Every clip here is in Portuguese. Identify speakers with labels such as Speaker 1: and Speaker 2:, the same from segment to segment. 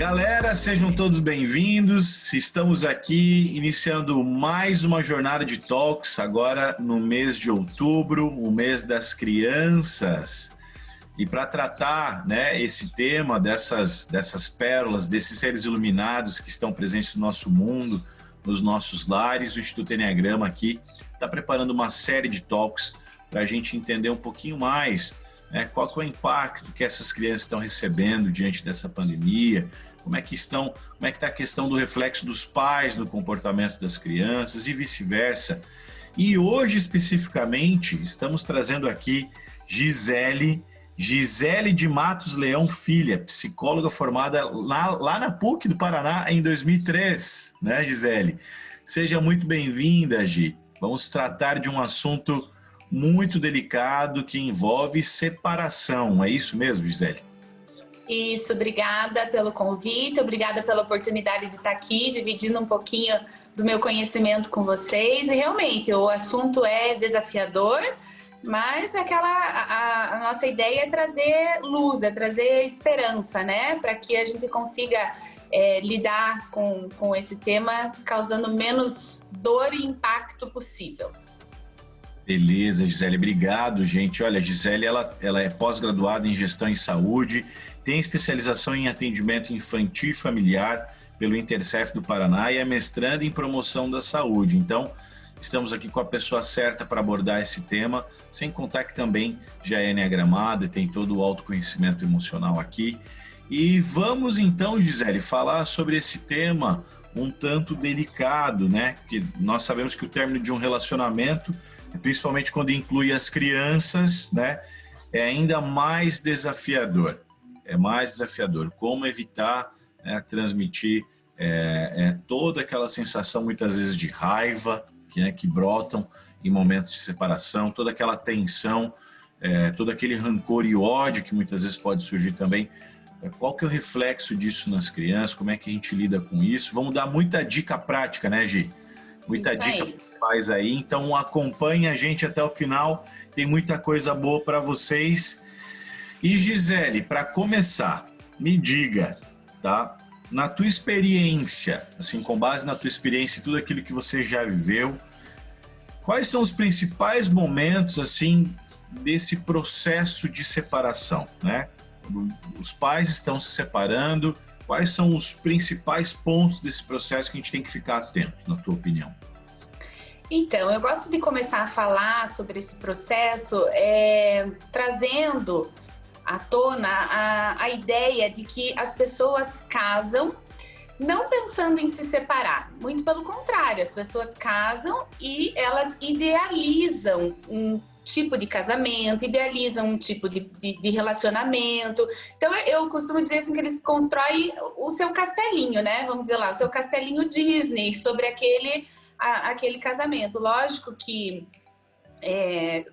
Speaker 1: Galera, sejam todos bem-vindos. Estamos aqui iniciando mais uma jornada de talks, agora no mês de outubro, o mês das crianças. E para tratar, né, esse tema dessas pérolas, desses seres iluminados que estão presentes no nosso mundo, nos nossos lares, o Instituto Enneagrama aqui está preparando uma série de talks para a gente entender um pouquinho mais, né, qual que é o impacto que essas crianças estão recebendo diante dessa pandemia, como é que está a questão do reflexo dos pais no comportamento das crianças e vice-versa. E hoje, especificamente, estamos trazendo aqui Gisele de Matos Leão Filha, psicóloga formada lá na PUC do Paraná em 2003, né, Gisele? Seja muito bem-vinda, Gi. Vamos tratar de um assunto muito delicado que envolve separação. É isso mesmo, Gisele?
Speaker 2: Isso, obrigada pelo convite, obrigada pela oportunidade de estar aqui, dividindo um pouquinho do meu conhecimento com vocês. E realmente, o assunto é desafiador, mas a nossa ideia é trazer luz, é trazer esperança, né? Para que a gente consiga lidar com esse tema, causando menos dor e impacto possível.
Speaker 1: Beleza, Gisele, obrigado, gente. Olha, a Gisele, ela é pós-graduada em gestão em saúde, tem especialização em atendimento infantil e familiar pelo Intercef do Paraná e é mestranda em promoção da saúde. Então, estamos aqui com a pessoa certa para abordar esse tema, sem contar que também já é enneagramada e tem todo o autoconhecimento emocional aqui. E vamos então, Gisele, falar sobre esse tema um tanto delicado, né? Porque nós sabemos que o término de um relacionamento, principalmente quando inclui as crianças, né, é ainda mais desafiador. É mais desafiador. Como evitar, né, transmitir toda aquela sensação, muitas vezes, de raiva, que brotam em momentos de separação, toda aquela tensão, todo aquele rancor e ódio que muitas vezes pode surgir também. Qual que é o reflexo disso nas crianças? Como é que a gente lida com isso? Vamos dar muita dica prática, né, Gi? Muita dica faz aí. Então acompanhe a gente até o final. Tem muita coisa boa para vocês. E Gisele, para começar, me diga, tá? Na tua experiência, assim, com base na tua experiência e tudo aquilo que você já viveu, quais são os principais momentos, assim, desse processo de separação, né? Os pais estão se separando, quais são os principais pontos desse processo que a gente tem que ficar atento, na tua opinião?
Speaker 2: Então, eu gosto de começar a falar sobre esse processo trazendo à tona a ideia de que as pessoas casam não pensando em se separar, muito pelo contrário, as pessoas casam e elas idealizam um tipo de casamento, idealizam um tipo de relacionamento. Então eu costumo dizer assim que eles constroem o seu castelinho, né? Vamos dizer lá, o seu castelinho Disney sobre aquele casamento. Lógico que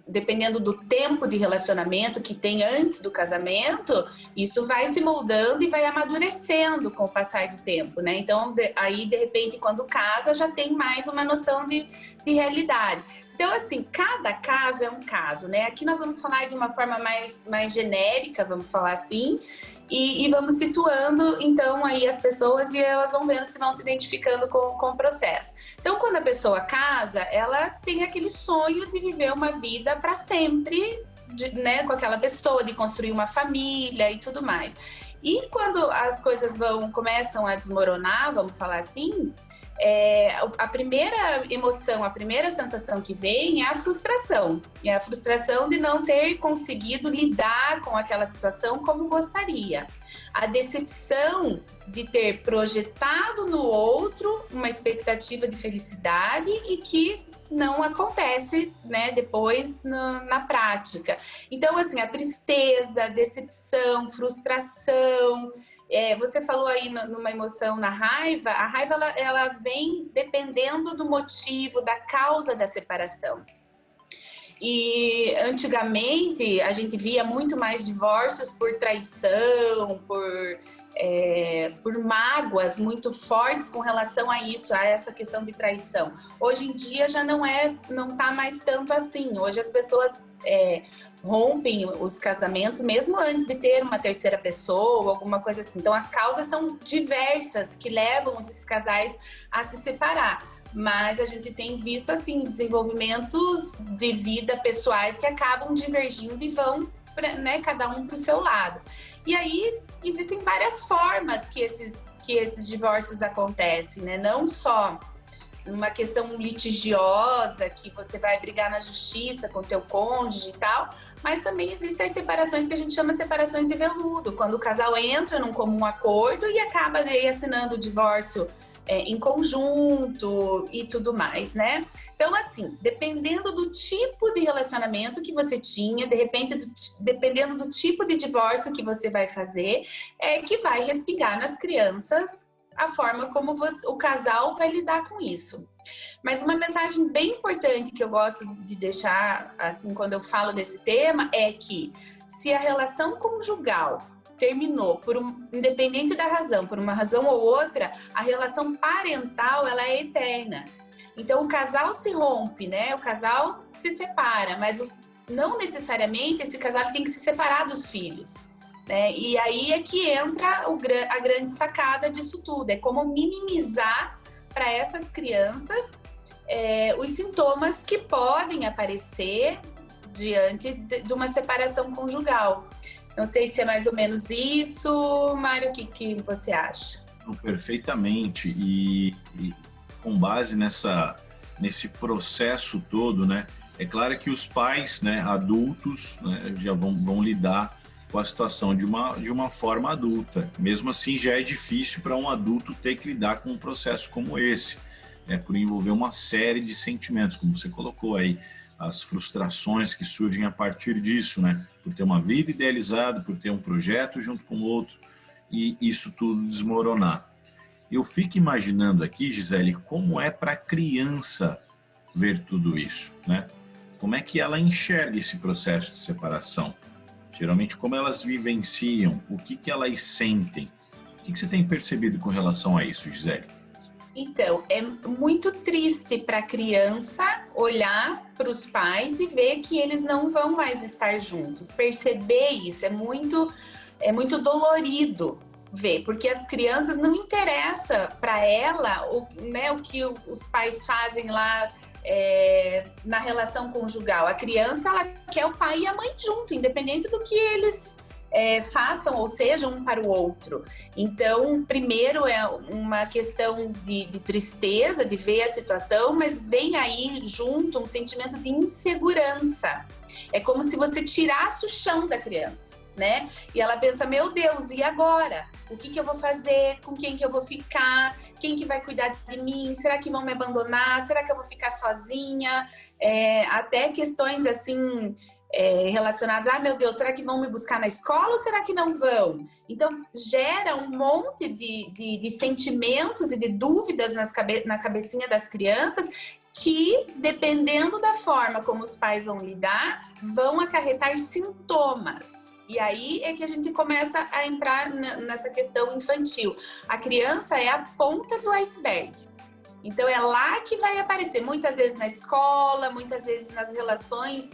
Speaker 2: dependendo do tempo de relacionamento que tem antes do casamento, isso vai se moldando e vai amadurecendo com o passar do tempo, né? Então, aí, de repente, quando casa, já tem mais uma noção de realidade. Então, assim, cada caso é um caso, né? Aqui nós vamos falar de uma forma mais genérica, vamos falar assim, e vamos situando, então, aí as pessoas e elas vão vendo se vão se identificando com o processo. Então, quando a pessoa casa, ela tem aquele sonho de viver uma vida para sempre, né, com aquela pessoa, de construir uma família e tudo mais. E quando as coisas começam a desmoronar, vamos falar assim, a primeira emoção, a primeira sensação que vem é a frustração. É a frustração de não ter conseguido lidar com aquela situação como gostaria. A decepção de ter projetado no outro uma expectativa de felicidade e que não acontece, né, depois na prática. Então, assim, a tristeza, a decepção, frustração. Você falou aí numa emoção, na raiva. A raiva ela vem dependendo do motivo, da causa da separação. E antigamente a gente via muito mais divórcios por traição, por mágoas muito fortes com relação a isso, a essa questão de traição. Hoje em dia já não tá mais tanto assim. Hoje as pessoas rompem os casamentos mesmo antes de ter uma terceira pessoa, alguma coisa assim. Então as causas são diversas que levam esses casais a se separar. Mas a gente tem visto, assim, desenvolvimentos de vida pessoais que acabam divergindo e vão, cada um para o seu lado. E aí, existem várias formas que esses divórcios acontecem, né? Não só uma questão litigiosa, que você vai brigar na justiça com o teu cônjuge e tal, mas também existem as separações que a gente chama separações de veludo, quando o casal entra num comum acordo e acaba aí assinando o divórcio em conjunto e tudo mais, né? Então, assim, dependendo do tipo de relacionamento que você tinha, de repente, dependendo do tipo de divórcio que você vai fazer, que vai respingar nas crianças a forma como o casal vai lidar com isso. Mas uma mensagem bem importante que eu gosto de deixar, assim, quando eu falo desse tema, é que se a relação conjugal terminou, independente da razão, por uma razão ou outra, a relação parental, ela é eterna. Então, o casal se rompe, né? O casal se separa, mas não necessariamente esse casal tem que se separar dos filhos, né? E aí é que entra a grande sacada disso tudo, é como minimizar para essas crianças os sintomas que podem aparecer diante de uma separação conjugal. Não sei se é mais ou menos isso, Mário, o que você acha?
Speaker 1: Perfeitamente, e com base nesse processo todo, né, é claro que os pais, né, adultos, né, já vão lidar com a situação de uma forma adulta. Mesmo assim, já é difícil para um adulto ter que lidar com um processo como esse, por envolver uma série de sentimentos, como você colocou aí, as frustrações que surgem a partir disso, né? Por ter uma vida idealizada, por ter um projeto junto com o outro, e isso tudo desmoronar. Eu fico imaginando aqui, Gisele, como é para a criança ver tudo isso, né? Como é que ela enxerga esse processo de separação? Geralmente, como elas vivenciam, o que elas sentem? O que você tem percebido com relação a isso, Gisele?
Speaker 2: Então, é muito triste para a criança olhar para os pais e ver que eles não vão mais estar juntos. Perceber isso é muito dolorido ver, porque as crianças não interessa para ela o que os pais fazem lá na relação conjugal. A criança, ela quer o pai e a mãe junto, independente do que eles façam ou sejam um para o outro. Então, primeiro é uma questão de tristeza, de ver a situação, mas vem aí junto um sentimento de insegurança. É como se você tirasse o chão da criança, né? E ela pensa, meu Deus, e agora? O que eu vou fazer? Com quem que eu vou ficar? Quem que vai cuidar de mim? Será que vão me abandonar? Será que eu vou ficar sozinha? Até questões assim relacionados, meu Deus, será que vão me buscar na escola ou será que não vão? Então, gera um monte de sentimentos e de dúvidas na cabecinha das crianças que, dependendo da forma como os pais vão lidar, vão acarretar sintomas. E aí é que a gente começa a entrar nessa questão infantil. A criança é a ponta do iceberg. Então, é lá que vai aparecer, muitas vezes na escola, muitas vezes nas relações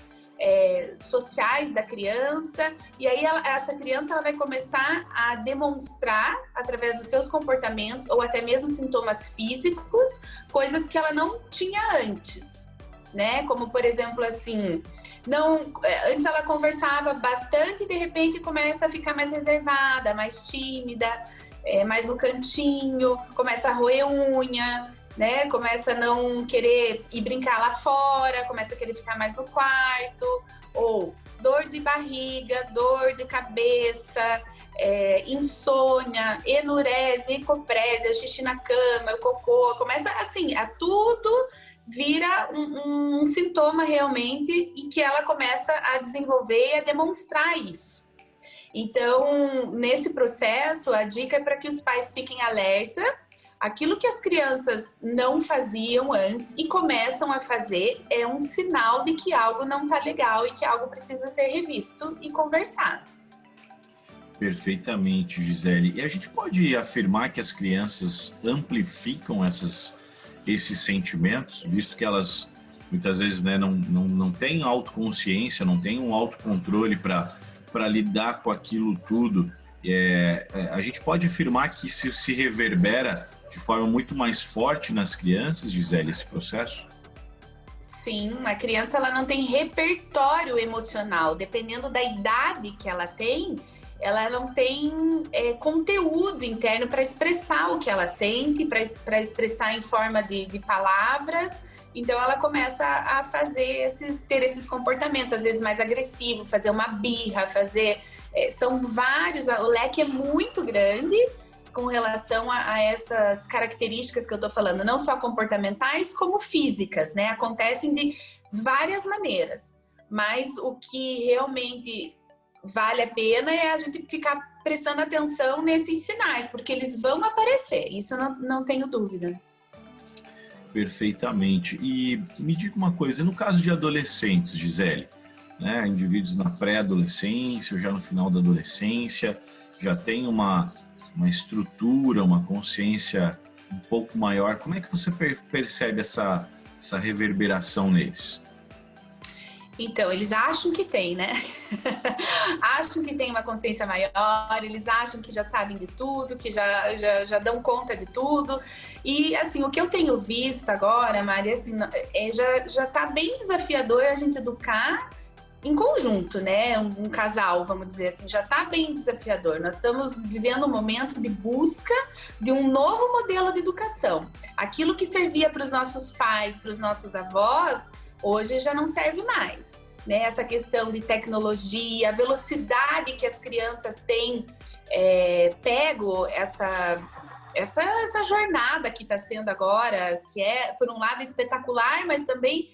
Speaker 2: sociais da criança, e aí essa criança ela vai começar a demonstrar através dos seus comportamentos ou até mesmo sintomas físicos, coisas que ela não tinha antes, né? Como por exemplo assim, antes ela conversava bastante e de repente começa a ficar mais reservada, mais tímida, mais no cantinho, começa a roer unha, né? Começa a não querer ir brincar lá fora, começa a querer ficar mais no quarto, ou dor de barriga, dor de cabeça, insônia, enurese, ecoprésia, xixi na cama, o cocô, começa assim, tudo vira um sintoma realmente e que ela começa a desenvolver e a demonstrar isso. Então, nesse processo, a dica é para que os pais fiquem alerta, Aquilo que as crianças não faziam antes e começam a fazer é um sinal de que algo não está legal e que algo precisa ser revisto e conversado.
Speaker 1: Perfeitamente, Gisele. E a gente pode afirmar que as crianças amplificam esses sentimentos, visto que elas muitas vezes, né, não têm autoconsciência, não têm um autocontrole para lidar com aquilo tudo. A gente pode afirmar que se reverbera de forma muito mais forte nas crianças, Gisele, esse processo?
Speaker 2: Sim, a criança ela não tem repertório emocional. Dependendo da idade que ela tem, ela não tem conteúdo interno para expressar o que ela sente, para expressar em forma de palavras. Então ela começa a ter esses comportamentos, às vezes mais agressivos, fazer uma birra, são vários, o leque é muito grande com relação a essas características que eu estou falando, não só comportamentais, como físicas, né? Acontecem de várias maneiras, mas o que realmente vale a pena é a gente ficar prestando atenção nesses sinais, porque eles vão aparecer, isso eu não tenho dúvida.
Speaker 1: Perfeitamente. E me diga uma coisa, no caso de adolescentes, Gisele, né, indivíduos na pré-adolescência ou já no final da adolescência, já tem uma estrutura, uma consciência um pouco maior, como é que você percebe essa reverberação neles?
Speaker 2: Então, eles acham que tem, né? Acham que tem uma consciência maior, eles acham que já sabem de tudo, que já dão conta de tudo. E, assim, o que eu tenho visto agora, Mari, assim, já tá bem desafiador a gente educar em conjunto, né? Um casal, vamos dizer assim, já tá bem desafiador. Nós estamos vivendo um momento de busca de um novo modelo de educação. Aquilo que servia para os nossos pais, para os nossos avós, hoje já não serve mais, né? Essa questão de tecnologia, a velocidade que as crianças têm pego essa jornada que está sendo agora, que é, por um lado, espetacular, mas também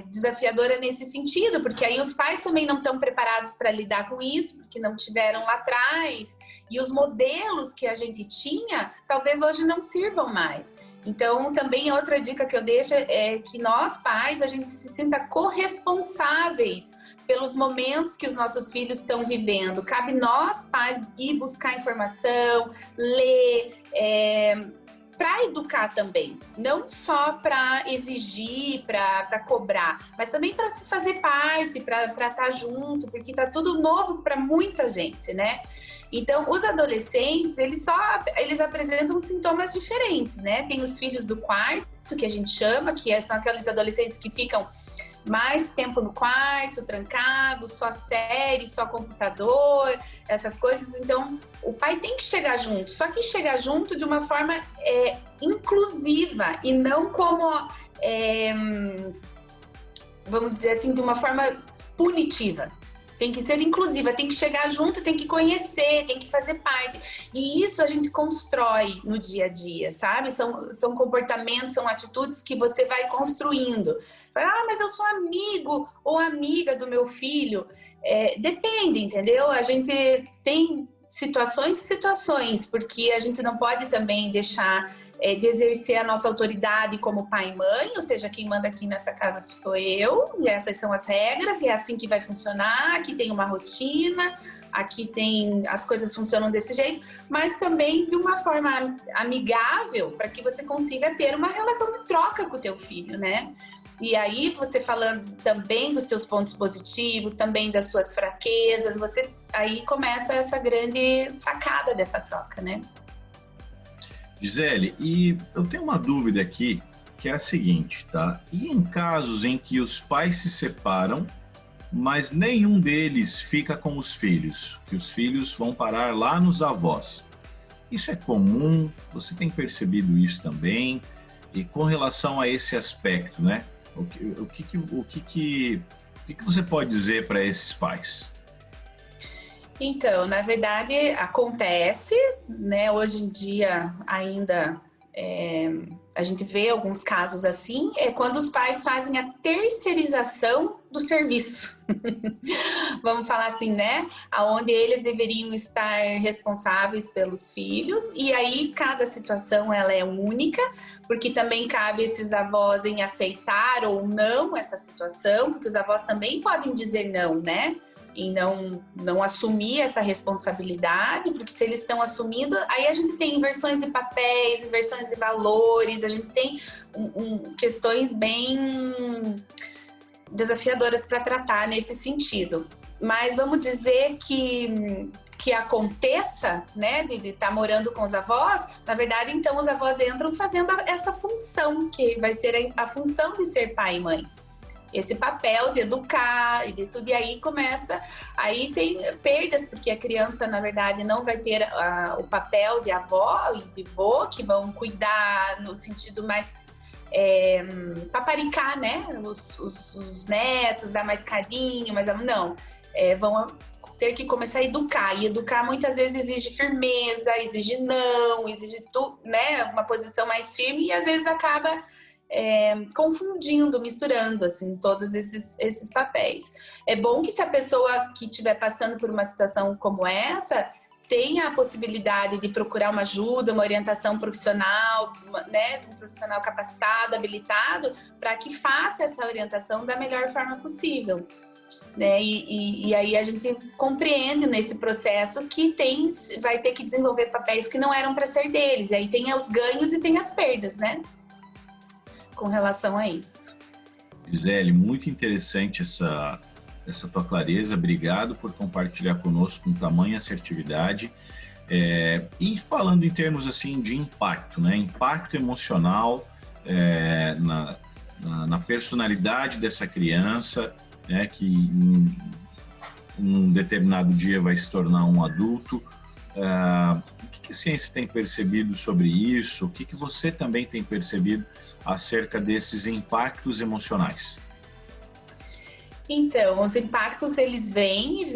Speaker 2: desafiadora nesse sentido, porque aí os pais também não estão preparados para lidar com isso, porque não tiveram lá atrás, e os modelos que a gente tinha, talvez hoje não sirvam mais. Então, também outra dica que eu deixo é que nós, pais, a gente se sinta corresponsáveis pelos momentos que os nossos filhos estão vivendo. Cabe nós, pais, ir buscar informação, ler, para educar também, não só para exigir, para cobrar, mas também para se fazer parte, para estar junto, porque está tudo novo para muita gente, né? Então, os adolescentes, eles apresentam sintomas diferentes, né? Tem os filhos do quarto, que a gente chama, são aqueles adolescentes que ficam mais tempo no quarto, trancado, só série, só computador, essas coisas. Então, o pai tem que chegar junto, só que chegar junto de uma forma inclusiva e não como, vamos dizer assim, de uma forma punitiva. Tem que ser inclusiva, tem que chegar junto, tem que conhecer, tem que fazer parte. E isso a gente constrói no dia a dia, sabe? São comportamentos, são atitudes que você vai construindo. Mas eu sou amigo ou amiga do meu filho. Depende, entendeu? A gente tem situações e situações, porque a gente não pode também deixar de exercer a nossa autoridade como pai e mãe, ou seja, quem manda aqui nessa casa sou eu, e essas são as regras, e é assim que vai funcionar, aqui tem uma rotina, as coisas funcionam desse jeito, mas também de uma forma amigável, para que você consiga ter uma relação de troca com o teu filho, né? E aí, você falando também dos teus pontos positivos, também das suas fraquezas, aí começa essa grande sacada dessa troca, né?
Speaker 1: Gisele, e eu tenho uma dúvida aqui, que é a seguinte, tá? E em casos em que os pais se separam, mas nenhum deles fica com os filhos, que os filhos vão parar lá nos avós. Isso é comum? Você tem percebido isso também? E com relação a esse aspecto, né? O que você pode dizer para esses pais?
Speaker 2: Então, na verdade, acontece, né? Hoje em dia ainda a gente vê alguns casos assim, quando os pais fazem a terceirização do serviço. Vamos falar assim, né? Aonde eles deveriam estar responsáveis pelos filhos, e aí cada situação ela é única, porque também cabe esses avós em aceitar ou não essa situação, porque os avós também podem dizer não, né? E não assumir essa responsabilidade, porque se eles estão assumindo, aí a gente tem inversões de papéis, inversões de valores, a gente tem questões bem desafiadoras para tratar nesse sentido. Mas vamos dizer que aconteça, né, de estar morando com os avós, na verdade, então os avós entram fazendo essa função, que vai ser a função de ser pai e mãe. Esse papel de educar e de tudo, e aí começa, aí tem perdas, porque a criança, na verdade, não vai ter o papel de avó e de vô, que vão cuidar no sentido mais paparicar, né, os netos, dar mais carinho, mas não, vão ter que começar a educar, e educar muitas vezes exige firmeza, exige não, exige né, uma posição mais firme, e às vezes acaba confundindo, misturando assim todos esses papéis. É bom que se a pessoa que estiver passando por uma situação como essa tenha a possibilidade de procurar uma ajuda, uma orientação profissional, né, um profissional capacitado, habilitado, para que faça essa orientação da melhor forma possível. Né? E aí a gente compreende nesse processo que vai ter que desenvolver papéis que não eram para ser deles. E aí tem os ganhos e tem as perdas, né? Com relação a isso.
Speaker 1: Gisele, muito interessante essa tua clareza. Obrigado por compartilhar conosco com tamanha assertividade. E falando em termos assim de impacto, né? Impacto emocional na personalidade dessa criança, né? Que em um determinado dia vai se tornar um adulto. O que a ciência tem percebido sobre isso? O que você também tem percebido acerca desses impactos emocionais?
Speaker 2: Então, os impactos, eles vêm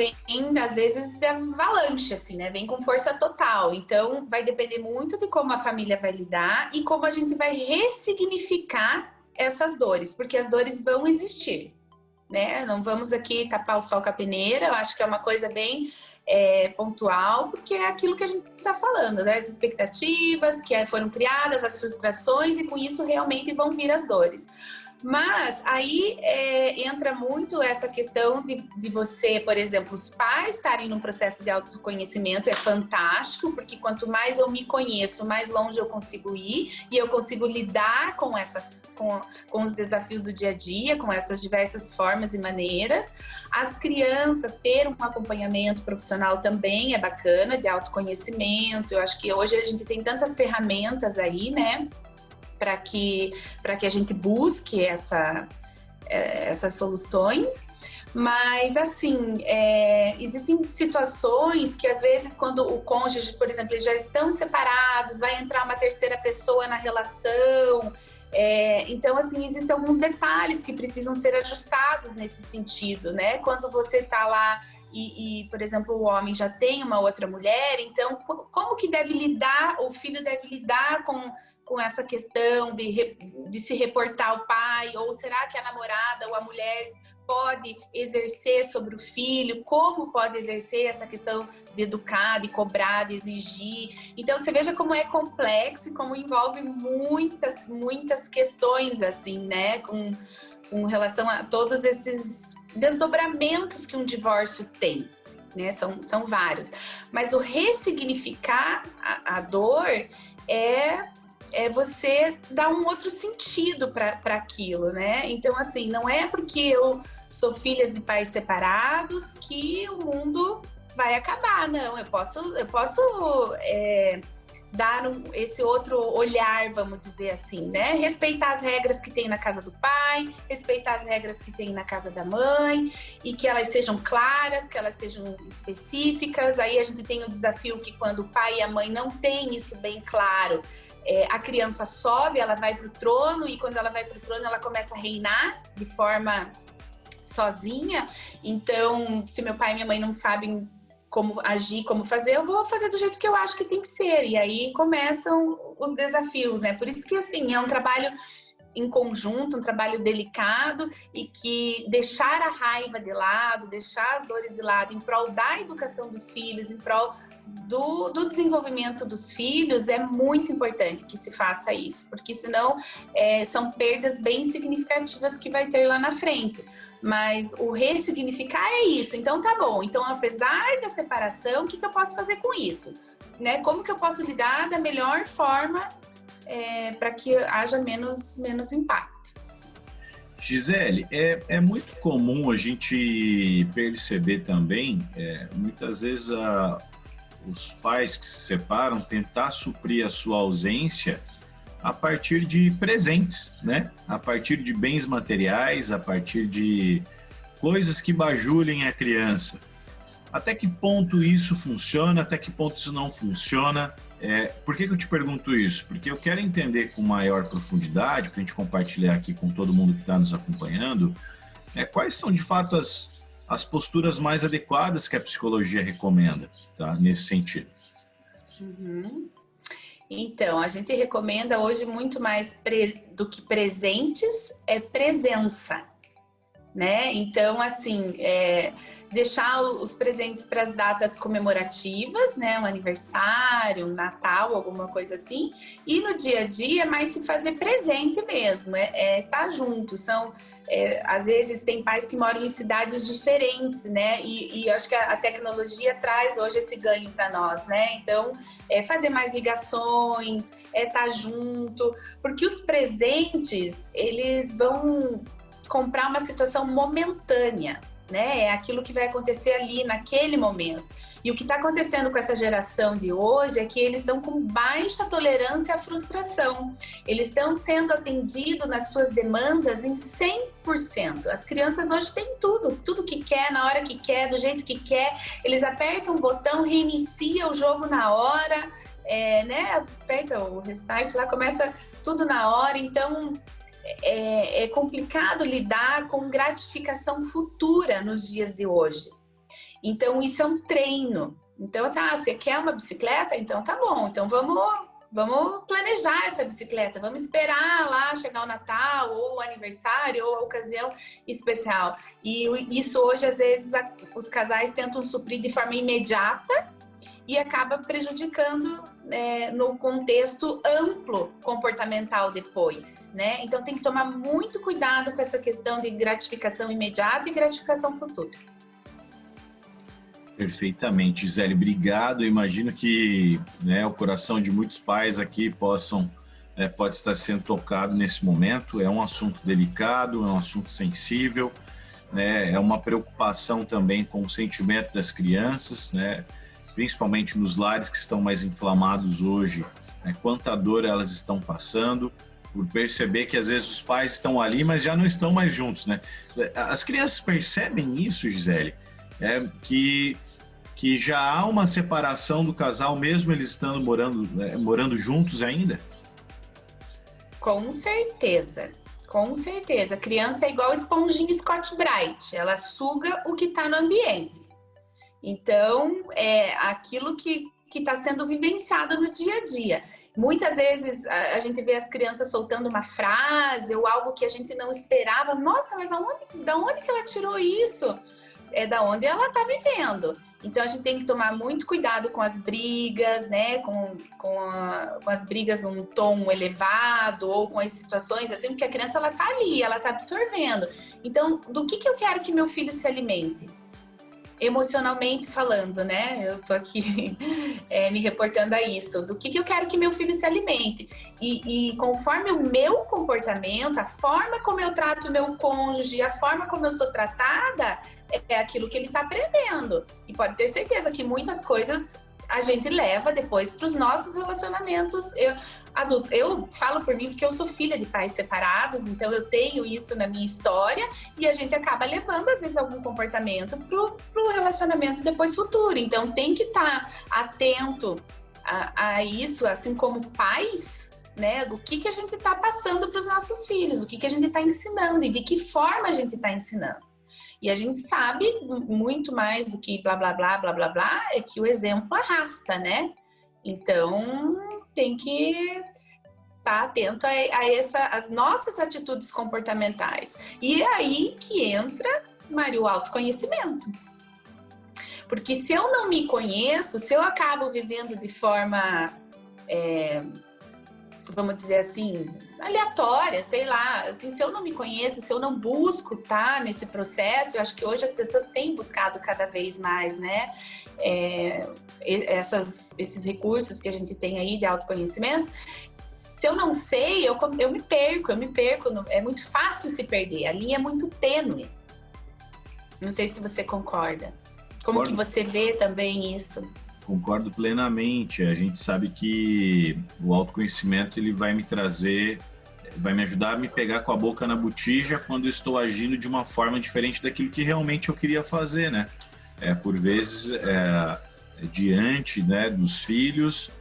Speaker 2: às vezes de avalanche, assim, né? Vem com força total. Então, vai depender muito de como a família vai lidar e como a gente vai ressignificar essas dores, porque as dores vão existir, né? Não vamos aqui tapar o sol com a peneira, eu acho que é uma coisa bem pontual, porque é aquilo que a gente está falando, né? As expectativas que foram criadas, as frustrações, e com isso realmente vão vir as dores. Mas aí entra muito essa questão de você, por exemplo, os pais estarem num processo de autoconhecimento. É fantástico, porque quanto mais eu me conheço, mais longe eu consigo ir, e eu consigo lidar com os desafios do dia a dia, com essas diversas formas e maneiras. As crianças ter um acompanhamento profissional também é bacana, de autoconhecimento. Eu acho que hoje a gente tem tantas ferramentas aí, né, para que a gente busque essas soluções. Mas, assim, existem situações que, às vezes, quando o cônjuge, por exemplo, eles já estão separados, vai entrar uma terceira pessoa na relação. Então, assim, existem alguns detalhes que precisam ser ajustados nesse sentido, né? Quando você está lá e, por exemplo, o homem já tem uma outra mulher, então, como que o filho deve lidar com essa questão de se reportar ao pai, ou será que a namorada ou a mulher pode exercer sobre o filho, como pode exercer essa questão de educar, de cobrar, de exigir. Então você veja como é complexo e como envolve muitas questões, assim, né, com relação a todos esses desdobramentos que um divórcio tem. Né? São vários. Mas o ressignificar a dor é você dar um outro sentido para aquilo, né? Então, assim, não é porque eu sou filha de pais separados que o mundo vai acabar, não. Eu posso dar esse outro olhar, vamos dizer assim, né? Respeitar as regras que tem na casa do pai, respeitar as regras que tem na casa da mãe, e que elas sejam claras, que elas sejam específicas. Aí a gente tem o desafio que quando o pai e a mãe não têm isso bem claro, a criança sobe, ela vai para o trono, e quando ela vai para o trono, ela começa a reinar de forma sozinha. Então, se meu pai e minha mãe não sabem como agir, como fazer, eu vou fazer do jeito que eu acho que tem que ser. E aí começam os desafios, né? Por isso que, assim, é um trabalho em conjunto, um trabalho delicado e que deixar a raiva de lado, deixar as dores de lado em prol da educação dos filhos, em prol do desenvolvimento dos filhos, é muito importante que se faça isso, porque senão são perdas bem significativas que vai ter lá na frente. Mas o ressignificar é isso. Então tá bom, então apesar da separação, o que eu posso fazer com isso? Né? Como que eu posso lidar da melhor forma para que haja menos impactos?
Speaker 1: Gisele, é muito comum a gente perceber também, muitas vezes os pais que se separam tentar suprir a sua ausência a partir de presentes, né? A partir de bens materiais, a partir de coisas que bajulem a criança. Até que ponto isso funciona, até que ponto isso não funciona? Por que eu te pergunto isso? Porque eu quero entender com maior profundidade, para a gente compartilhar aqui com todo mundo que está nos acompanhando, quais são de fato as posturas mais adequadas que a psicologia recomenda, tá? Nesse sentido.
Speaker 2: Uhum. Então, a gente recomenda hoje muito mais do que presentes, presença, né? Então, assim, deixar os presentes para as datas comemorativas, né? Um aniversário, um Natal, alguma coisa assim. E no dia a dia, mais se fazer presente mesmo, tá junto. Às vezes tem pais que moram em cidades diferentes, né? E eu acho que a tecnologia traz hoje esse ganho para nós, né? Então, fazer mais ligações, tá junto, porque os presentes, eles vão comprar uma situação momentânea, né? É aquilo que vai acontecer ali naquele momento. E o que está acontecendo com essa geração de hoje é que eles estão com baixa tolerância à frustração. Eles estão sendo atendidos nas suas demandas em 100%. As crianças hoje têm tudo que quer, na hora que quer, do jeito que quer. Eles apertam o botão, reinicia o jogo na hora, né? Aperta o restart lá, começa tudo na hora. Então, é complicado lidar com gratificação futura nos dias de hoje. Então, isso é um treino. Então, assim, você quer uma bicicleta? Então, tá bom. Então, vamos planejar essa bicicleta. Vamos esperar lá chegar o Natal, ou o aniversário, ou a ocasião especial. E isso hoje, às vezes, os casais tentam suprir de forma imediata e acaba prejudicando no contexto amplo comportamental depois, né? Então, tem que tomar muito cuidado com essa questão de gratificação imediata e gratificação futura.
Speaker 1: Perfeitamente, Gisele, obrigado. Eu imagino que o coração de muitos pais aqui pode estar sendo tocado nesse momento. É um assunto delicado, é um assunto sensível, né? É uma preocupação também com o sentimento das crianças, né? Principalmente nos lares que estão mais inflamados hoje, né? Quanta dor elas estão passando, por perceber que às vezes os pais estão ali, mas já não estão mais juntos, né? As crianças percebem isso, Gisele, que já há uma separação do casal, mesmo eles estando morando juntos ainda?
Speaker 2: Com certeza, com certeza. A criança é igual esponjinha Scott-Brite, ela suga o que está no ambiente. Então, é aquilo que está sendo vivenciado no dia a dia. Muitas vezes a gente vê as crianças soltando uma frase ou algo que a gente não esperava. Nossa, mas da onde que ela tirou isso? É da onde ela está vivendo. Então, a gente tem que tomar muito cuidado com as brigas, né? Com as brigas num tom elevado ou com as situações assim, porque a criança ela está ali, ela está absorvendo. Então, do que eu quero que meu filho se alimente? Emocionalmente falando, né? Eu tô aqui me reportando a isso. Do que eu quero que meu filho se alimente. E conforme o meu comportamento, a forma como eu trato o meu cônjuge, a forma como eu sou tratada, é aquilo que ele tá aprendendo. E pode ter certeza que muitas coisas a gente leva depois para os nossos relacionamentos adultos. Eu falo por mim porque eu sou filha de pais separados, então eu tenho isso na minha história e a gente acaba levando, às vezes, algum comportamento pro relacionamento depois futuro. Então tem que estar atento a isso, assim como pais, né? Do que a gente está passando para os nossos filhos, o que a gente está ensinando e de que forma a gente está ensinando. E a gente sabe muito mais do que blá, blá, blá, blá, blá, blá, é que o exemplo arrasta, né? Então, tem que estar atento a as nossas atitudes comportamentais. E é aí que entra, Mário, o autoconhecimento. Porque se eu não me conheço, se eu acabo vivendo de forma, vamos dizer assim, aleatória, sei lá, assim, se eu não me conheço, se eu não busco estar nesse processo, eu acho que hoje as pessoas têm buscado cada vez mais, né, esses recursos que a gente tem aí de autoconhecimento. Se eu não sei, eu me perco, é muito fácil se perder, a linha é muito tênue. Não sei se você concorda. Como que você vê também isso?
Speaker 1: Concordo plenamente. A gente sabe que o autoconhecimento ele vai me trazer, vai me ajudar a me pegar com a boca na botija quando eu estou agindo de uma forma diferente daquilo que realmente eu queria fazer, né? Por vezes, diante, né, dos filhos,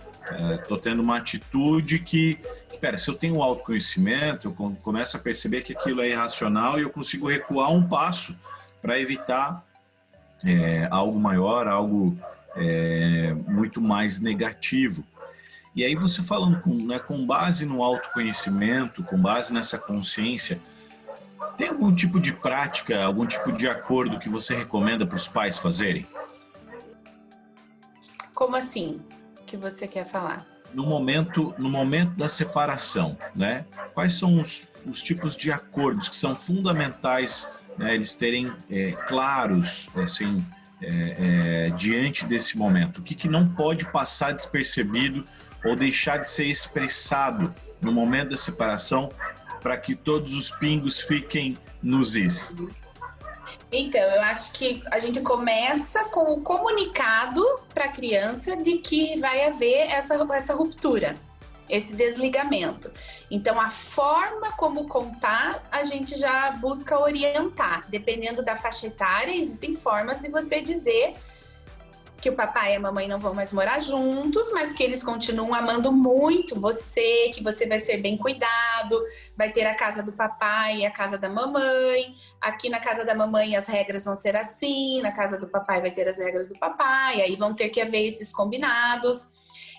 Speaker 1: estou tendo uma atitude que, pera, se eu tenho autoconhecimento, eu começo a perceber que aquilo é irracional e eu consigo recuar um passo para evitar algo maior, algo muito mais negativo. E aí você falando com base no autoconhecimento, com base nessa consciência, tem algum tipo de prática, algum tipo de acordo que você recomenda para os pais fazerem?
Speaker 2: Como assim? O que você quer falar?
Speaker 1: No momento da separação, né? Quais são os tipos de acordos que são fundamentais, né, eles terem claros, assim, diante desse momento? O que não pode passar despercebido ou deixar de ser expressado no momento da separação para que todos os pingos fiquem nos is?
Speaker 2: Então, eu acho que a gente começa com o comunicado para a criança de que vai haver essa ruptura, esse desligamento. Então, a forma como contar, a gente já busca orientar. Dependendo da faixa etária, existem formas de você dizer que o papai e a mamãe não vão mais morar juntos, mas que eles continuam amando muito você, que você vai ser bem cuidado, vai ter a casa do papai e a casa da mamãe. Aqui na casa da mamãe as regras vão ser assim, na casa do papai vai ter as regras do papai, aí vão ter que haver esses combinados.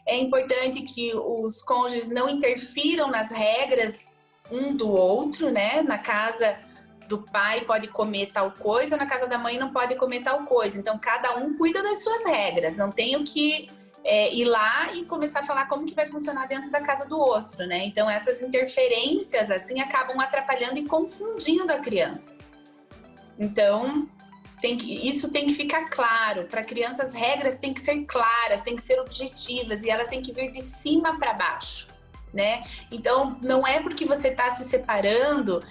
Speaker 2: É importante que os cônjuges não interfiram nas regras um do outro, né? Na casa do pai pode comer tal coisa, na casa da mãe não pode comer tal coisa. Então, cada um cuida das suas regras. Não tenho que ir lá e começar a falar como que vai funcionar dentro da casa do outro, né? Então, essas interferências, assim, acabam atrapalhando e confundindo a criança. Então, isso tem que ficar claro. Para a criança, as regras têm que ser claras, têm que ser objetivas e elas têm que vir de cima para baixo, né? Então, não é porque você está se separando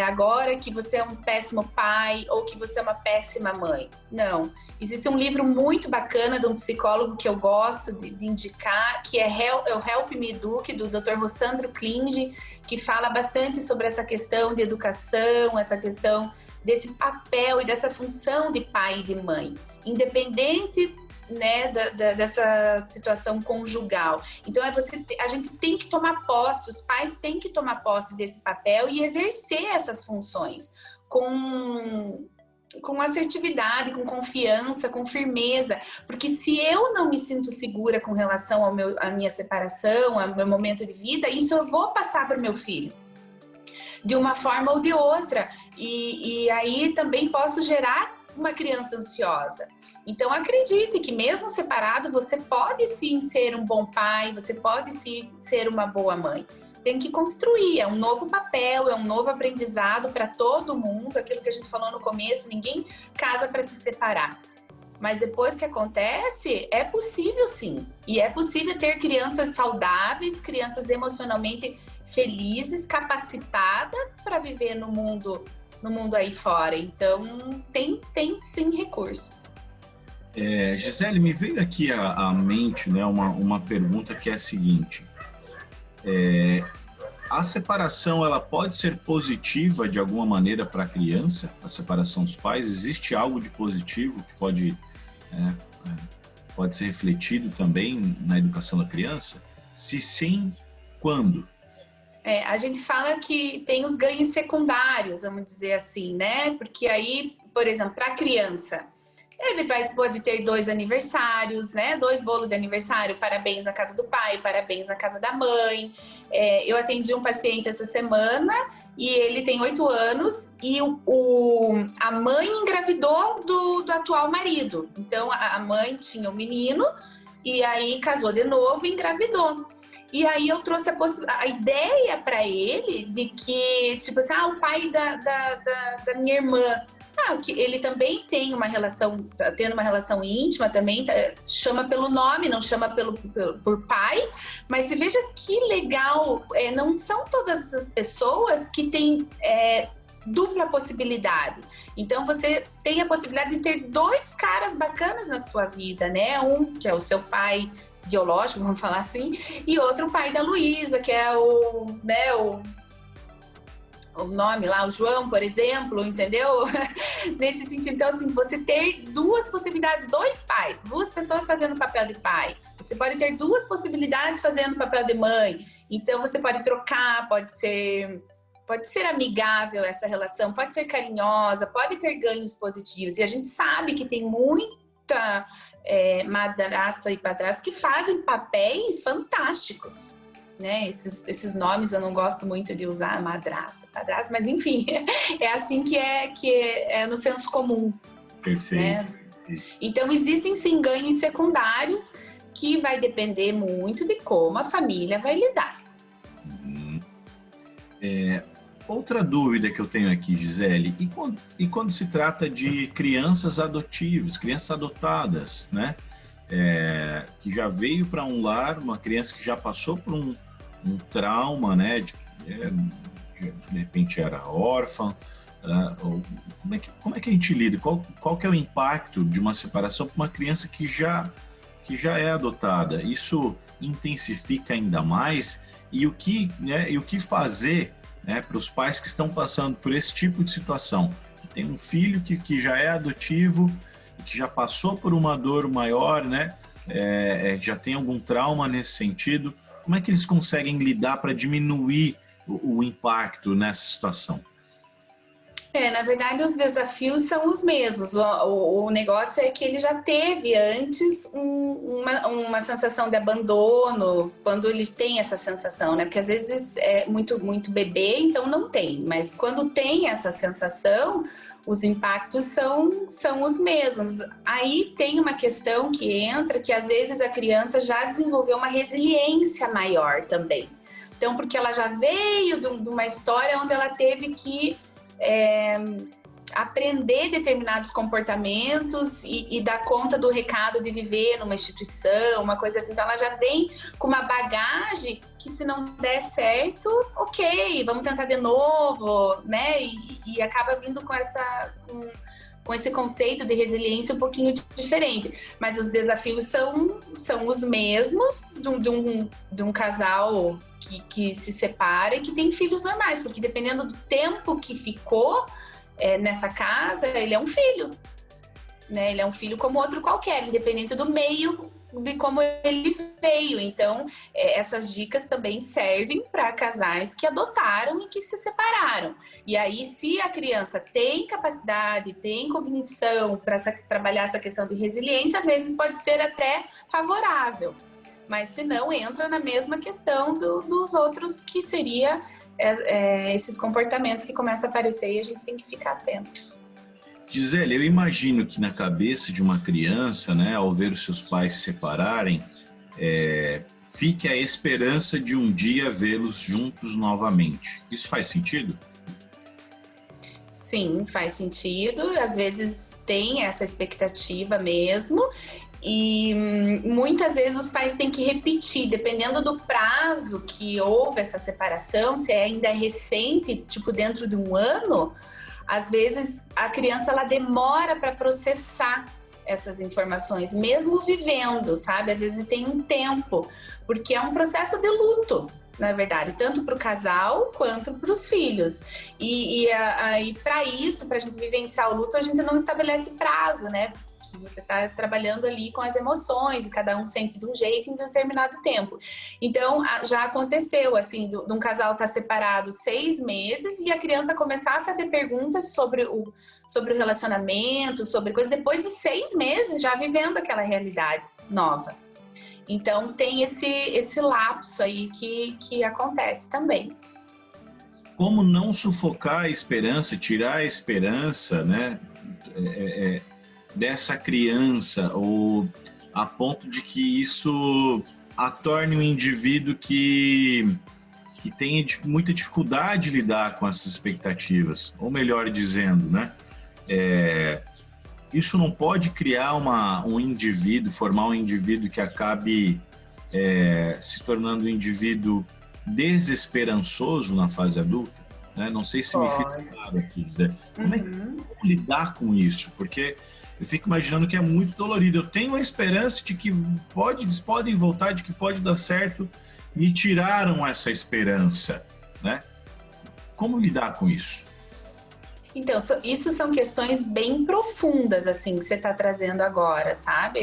Speaker 2: agora que você é um péssimo pai ou que você é uma péssima mãe. Não. Existe um livro muito bacana de um psicólogo que eu gosto de indicar, que é o Help Me Eduque, do Dr. Rossandro Klinge, que fala bastante sobre essa questão de educação, essa questão desse papel e dessa função de pai e de mãe, independente, né, dessa situação conjugal. Então a gente tem que tomar posse, os pais têm que tomar posse desse papel e exercer essas funções com assertividade, com confiança, com firmeza, porque se eu não me sinto segura com relação à minha separação, ao meu momento de vida, isso eu vou passar para o meu filho, de uma forma ou de outra, e aí também posso gerar uma criança ansiosa. Então, acredite que mesmo separado, você pode sim ser um bom pai, você pode sim ser uma boa mãe. Tem que construir, é um novo papel, é um novo aprendizado para todo mundo. Aquilo que a gente falou no começo, ninguém casa para se separar. Mas depois que acontece, é possível sim. E é possível ter crianças saudáveis, crianças emocionalmente felizes, capacitadas para viver no mundo aí fora. Então, tem sim recursos.
Speaker 1: Gisele, me veio aqui à mente, né, uma pergunta que é a seguinte. A separação, ela pode ser positiva de alguma maneira para a criança? A separação dos pais? Existe algo de positivo que pode ser refletido também na educação da criança? Se sim, quando?
Speaker 2: A gente fala que tem os ganhos secundários, vamos dizer assim, né? Porque aí, por exemplo, para a criança, Ele pode ter 2 aniversários, né? 2 bolos de aniversário, parabéns na casa do pai, parabéns na casa da mãe. Eu atendi um paciente essa semana e ele tem 8 anos e a mãe engravidou do atual marido. Então, a mãe tinha um menino e aí casou de novo e engravidou. E aí eu trouxe a ideia para ele de que, tipo assim, o pai da minha irmã, que ele também tem uma relação, tá tendo uma relação íntima também, chama pelo nome, não chama por pai, mas você veja que legal, não são todas as pessoas que têm dupla possibilidade. Então você tem a possibilidade de ter 2 caras bacanas na sua vida, né? Um que é o seu pai biológico, vamos falar assim, e outro pai da Luísa, que é o nome lá, o João, por exemplo, entendeu? Nesse sentido, então assim, você ter 2 possibilidades, 2 pais, 2 pessoas fazendo o papel de pai. Você pode ter 2 possibilidades fazendo o papel de mãe. Então você pode trocar, pode ser amigável essa relação, pode ser carinhosa, pode ter ganhos positivos. E a gente sabe que tem muita madrasta e padrasto que fazem papéis fantásticos, né? Esses nomes eu não gosto muito de usar, madrasta, padrasto, mas enfim, é assim que é no senso comum.
Speaker 1: Perfeito.
Speaker 2: Né? Então existem sim ganhos secundários que vai depender muito de como a família vai lidar.
Speaker 1: Outra dúvida que eu tenho aqui, Gisele, e quando se trata de crianças adotivas, crianças adotadas, né? Que já veio para um lar, uma criança que já passou por um trauma, né? De repente era órfã. Como é que a gente lida? Qual que é o impacto de uma separação para uma criança que já é adotada? Isso intensifica ainda mais? E o que fazer, né, para os pais que estão passando por esse tipo de situação, que tem um filho que já é adotivo e que já passou por uma dor maior, né, já tem algum trauma nesse sentido, como é que eles conseguem lidar para diminuir o impacto nessa situação?
Speaker 2: Na verdade, os desafios são os mesmos. O negócio é que ele já teve antes uma sensação de abandono, quando ele tem essa sensação, né? Porque às vezes é muito, muito bebê, então não tem. Mas quando tem essa sensação, os impactos são os mesmos. Aí tem uma questão que entra, que às vezes a criança já desenvolveu uma resiliência maior também. Então, porque ela já veio de uma história onde ela teve que aprender determinados comportamentos e dar conta do recado de viver numa instituição, uma coisa assim. Então ela já vem com uma bagagem que, se não der certo, ok, vamos tentar de novo, né? E acaba vindo com esse conceito de resiliência um pouquinho diferente. Mas os desafios são os mesmos de um casal que se separa e que tem filhos normais, porque dependendo do tempo que ficou nessa casa, ele é um filho, né? Ele é um filho como outro qualquer, independente do meio de como ele veio. Então, essas dicas também servem para casais que adotaram e que se separaram. E aí, se a criança tem capacidade, tem cognição para trabalhar essa questão de resiliência, às vezes pode ser até favorável. Mas se não, entra na mesma questão dos outros, que seria esses comportamentos que começam a aparecer e a gente tem que ficar atento.
Speaker 1: Gisele, eu imagino que na cabeça de uma criança, né, ao ver os seus pais se separarem, fique a esperança de um dia vê-los juntos novamente. Isso faz sentido?
Speaker 2: Sim, faz sentido. Às vezes tem essa expectativa mesmo. E muitas vezes os pais têm que repetir, dependendo do prazo que houve essa separação, se ainda é recente, tipo dentro de um ano, às vezes a criança ela demora para processar essas informações, mesmo vivendo, sabe? Às vezes tem um tempo, porque é um processo de luto, na verdade, tanto para o casal quanto para os filhos. E aí, para isso, para a gente vivenciar o luto, a gente não estabelece prazo, né? que você está trabalhando ali com as emoções e cada um sente de um jeito em determinado tempo. Então, já aconteceu, assim, de um casal estar separado 6 meses e a criança começar a fazer perguntas sobre o relacionamento, sobre coisas, depois de 6 meses já vivendo aquela realidade nova. Então, tem esse lapso aí que acontece também.
Speaker 1: Como não sufocar a esperança, tirar a esperança, né, dessa criança, ou a ponto de que isso a torne um indivíduo que tenha muita dificuldade de lidar com essas expectativas, ou melhor dizendo, né, isso não pode criar um indivíduo, formar um indivíduo que acabe se tornando um indivíduo desesperançoso na fase adulta, né? Não sei se me fiz claro aqui, José. Como lidar com isso? Porque eu fico imaginando que é muito dolorido. Eu tenho a esperança de que podem voltar, de que pode dar certo. Me tiraram essa esperança, né? Como lidar com isso?
Speaker 2: Então, isso são questões bem profundas, assim, que você está trazendo agora, sabe?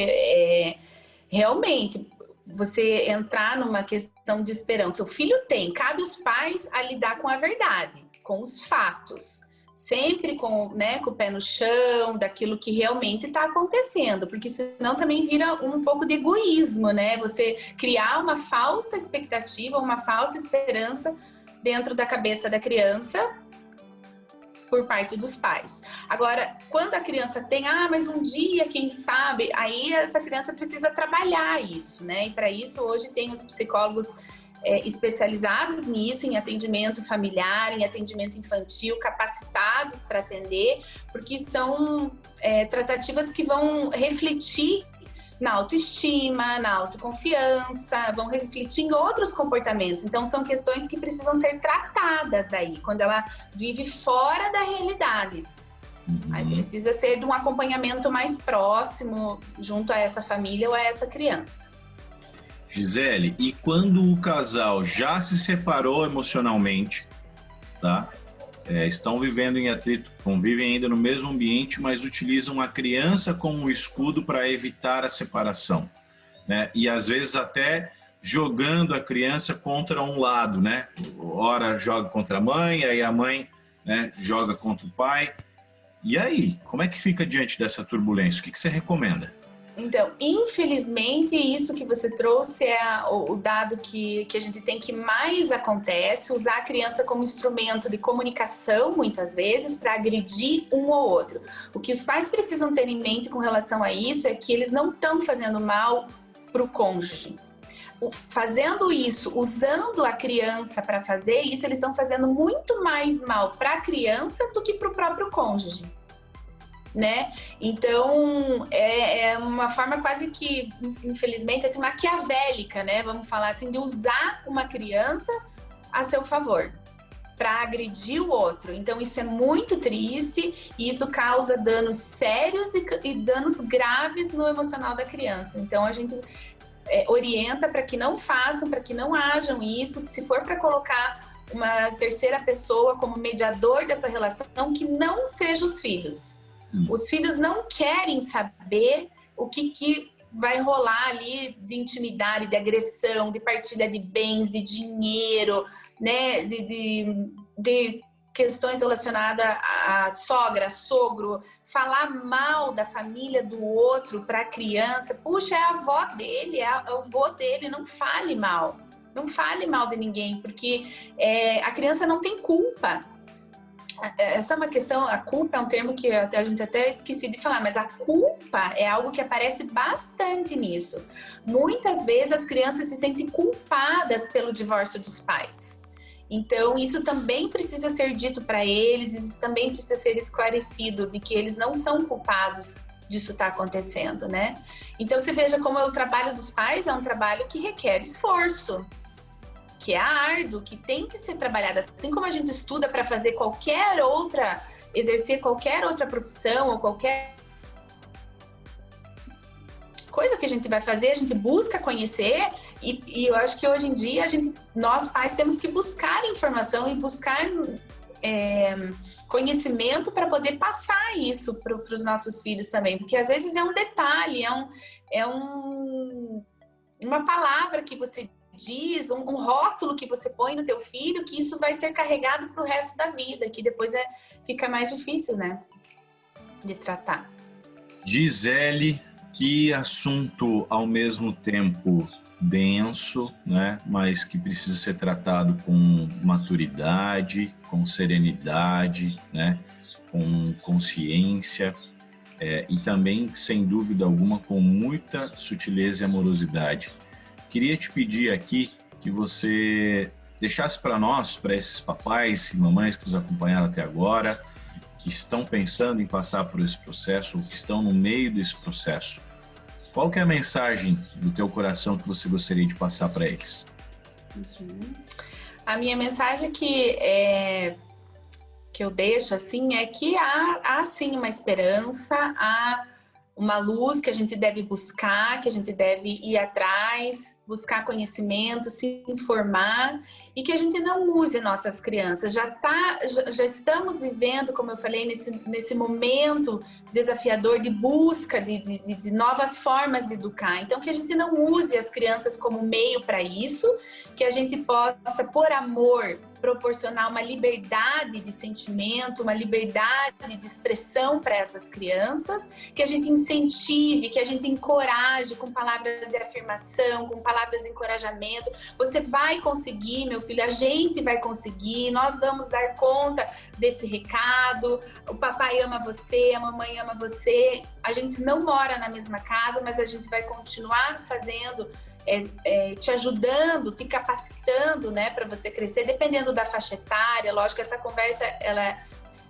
Speaker 2: Realmente, você entrar numa questão de esperança. O filho cabe aos pais a lidar com a verdade, com os fatos. Sempre com o pé no chão, daquilo que realmente está acontecendo, porque senão também vira um pouco de egoísmo, né? Você criar uma falsa expectativa, uma falsa esperança dentro da cabeça da criança por parte dos pais. Agora, quando a criança tem, mas um dia, quem sabe, aí essa criança precisa trabalhar isso, né? E para isso, hoje tem os psicólogos especializados nisso, em atendimento familiar, em atendimento infantil, capacitados para atender, porque são tratativas que vão refletir na autoestima, na autoconfiança, vão refletir em outros comportamentos. Então, são questões que precisam ser tratadas daí, quando ela vive fora da realidade. Aí precisa ser de um acompanhamento mais próximo junto a essa família ou a essa criança.
Speaker 1: Gisele, e quando o casal já se separou emocionalmente, tá? Estão vivendo em atrito, convivem ainda no mesmo ambiente, mas utilizam a criança como escudo para evitar a separação, né? E às vezes até jogando a criança contra um lado, né? Ora joga contra a mãe, aí a mãe, né, joga contra o pai. E aí, como é que fica diante dessa turbulência? O que você recomenda?
Speaker 2: Então, infelizmente, isso que você trouxe é o dado que a gente tem que mais acontece, usar a criança como instrumento de comunicação, muitas vezes, para agredir um ou outro. O que os pais precisam ter em mente com relação a isso é que eles não estão fazendo mal para o cônjuge. Fazendo isso, usando a criança para fazer isso, eles estão fazendo muito mais mal para a criança do que para o próprio cônjuge. Né? Então, é uma forma quase que, infelizmente, assim, maquiavélica, né? Vamos falar assim, de usar uma criança a seu favor, para agredir o outro. Então, isso é muito triste e isso causa danos sérios e danos graves no emocional da criança. Então, a gente orienta para que não façam, para que não hajam isso, que se for para colocar uma terceira pessoa como mediador dessa relação, que não seja os filhos. Os filhos não querem saber o que vai rolar ali de intimidade, de agressão, de partilha de bens, de dinheiro, né? De questões relacionadas à sogra, sogro, falar mal da família do outro para a criança. Puxa, é a avó dele, é o avô dele, não fale mal. Não fale mal de ninguém, porque a criança não tem culpa. Essa é uma questão, a culpa é um termo que a gente até esqueci de falar, mas a culpa é algo que aparece bastante nisso. Muitas vezes as crianças se sentem culpadas pelo divórcio dos pais. Então, isso também precisa ser dito para eles, isso também precisa ser esclarecido, de que eles não são culpados disso estar acontecendo, né? Então, você veja como o trabalho dos pais é um trabalho que requer esforço, que é árduo, que tem que ser trabalhado. Assim como a gente estuda para fazer exercer qualquer outra profissão ou qualquer coisa que a gente vai fazer, a gente busca conhecer e eu acho que hoje em dia nós pais temos que buscar informação e buscar conhecimento para poder passar isso para os nossos filhos também, porque às vezes é um detalhe, uma palavra que você diz, um rótulo que você põe no teu filho, que isso vai ser carregado para o resto da vida, que depois fica mais difícil, né, de tratar.
Speaker 1: Gisele, que assunto ao mesmo tempo denso, né, mas que precisa ser tratado com maturidade, com serenidade, né, com consciência, e também, sem dúvida alguma, com muita sutileza e amorosidade. Queria te pedir aqui que você deixasse para nós, para esses papais e mamães que nos acompanharam até agora, que estão pensando em passar por esse processo ou que estão no meio desse processo, qual que é a mensagem do teu coração que você gostaria de passar para eles?
Speaker 2: A minha mensagem que eu deixo assim é que há sim uma esperança, há uma luz que a gente deve buscar, que a gente deve ir atrás, buscar conhecimento, se informar, e que a gente não use nossas crianças. Já estamos vivendo, como eu falei, nesse momento desafiador de busca de novas formas de educar. Então, que a gente não use as crianças como meio para isso, que a gente possa, por amor, proporcionar uma liberdade de sentimento, uma liberdade de expressão para essas crianças, que a gente incentive, que a gente encoraje com palavras de afirmação, com palavras de encorajamento. Você vai conseguir, meu filho, a gente vai conseguir, nós vamos dar conta desse recado, o papai ama você, a mamãe ama você, a gente não mora na mesma casa, mas a gente vai continuar fazendo, te ajudando, te capacitando, né, para você crescer, dependendo da faixa etária. Lógico que essa conversa, ela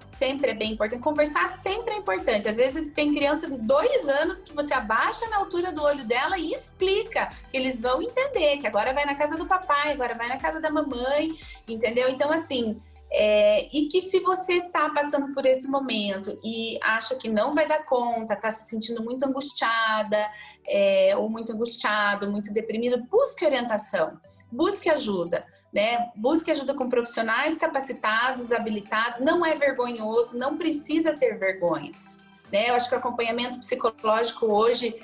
Speaker 2: sempre é bem importante. Conversar sempre é importante. Às vezes tem criança de 2 anos que você abaixa na altura do olho dela e explica, que eles vão entender, que agora vai na casa do papai, agora vai na casa da mamãe, entendeu? Então, assim, e que se você está passando por esse momento e acha que não vai dar conta, está se sentindo muito angustiada, ou muito angustiado, muito deprimido, busque orientação, busque ajuda, né? Busque ajuda com profissionais capacitados, habilitados. Não é vergonhoso, não precisa ter vergonha, né? Eu acho que o acompanhamento psicológico hoje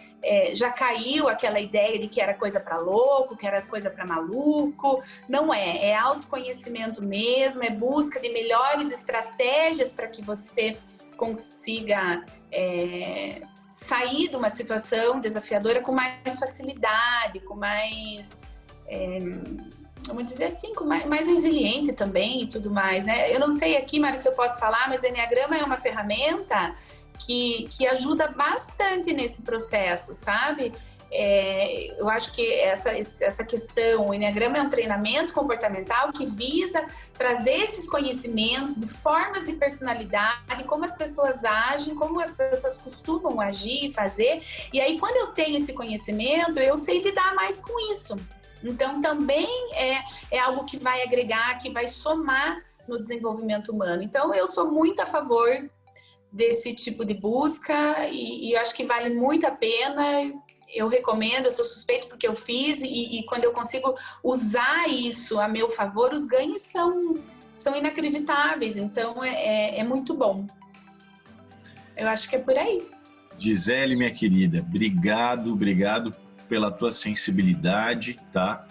Speaker 2: já caiu aquela ideia de que era coisa para louco, que era coisa para maluco. Não é autoconhecimento mesmo, é busca de melhores estratégias para que você consiga sair de uma situação desafiadora com mais facilidade, com mais, vamos dizer assim, com mais resiliente também e tudo mais, né? Eu não sei aqui, Mari, se eu posso falar, mas o Enneagrama é uma ferramenta que ajuda bastante nesse processo, sabe? Eu acho que essa questão, o Enneagrama é um treinamento comportamental que visa trazer esses conhecimentos de formas de personalidade, como as pessoas agem, como as pessoas costumam agir e fazer. E aí, quando eu tenho esse conhecimento, eu sei lidar mais com isso. Então, também é algo que vai agregar, que vai somar no desenvolvimento humano. Então, eu sou muito a favor desse tipo de busca e eu acho que vale muito a pena. Eu recomendo, eu sou suspeito porque eu fiz e quando eu consigo usar isso a meu favor, os ganhos são inacreditáveis. Então, é muito bom. Eu acho que é por aí.
Speaker 1: Gisele, minha querida, obrigado pela tua sensibilidade, tá?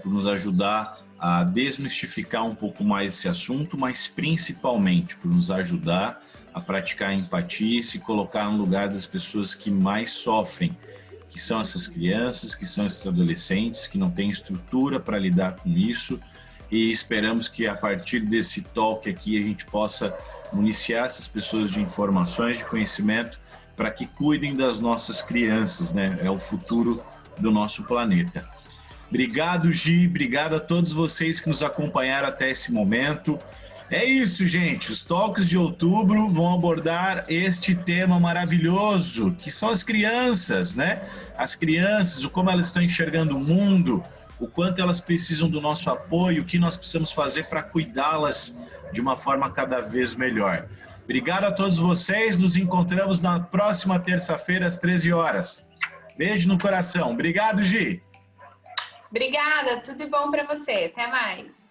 Speaker 1: Por nos ajudar a desmistificar um pouco mais esse assunto, mas principalmente por nos ajudar a praticar a empatia e se colocar no lugar das pessoas que mais sofrem, que são essas crianças, que são esses adolescentes, que não têm estrutura para lidar com isso, e esperamos que a partir desse talk aqui a gente possa municiar essas pessoas de informações, de conhecimento, para que cuidem das nossas crianças, né? É o futuro do nosso planeta. Obrigado, Gi, obrigado a todos vocês que nos acompanharam até esse momento. É isso, gente, os talks de outubro vão abordar este tema maravilhoso, que são as crianças, né? As crianças, o como elas estão enxergando o mundo, o quanto elas precisam do nosso apoio, o que nós precisamos fazer para cuidá-las de uma forma cada vez melhor. Obrigado a todos vocês, nos encontramos na próxima terça-feira às 13 horas. Beijo no coração. Obrigado, Gi.
Speaker 2: Obrigada, tudo de bom para você. Até mais.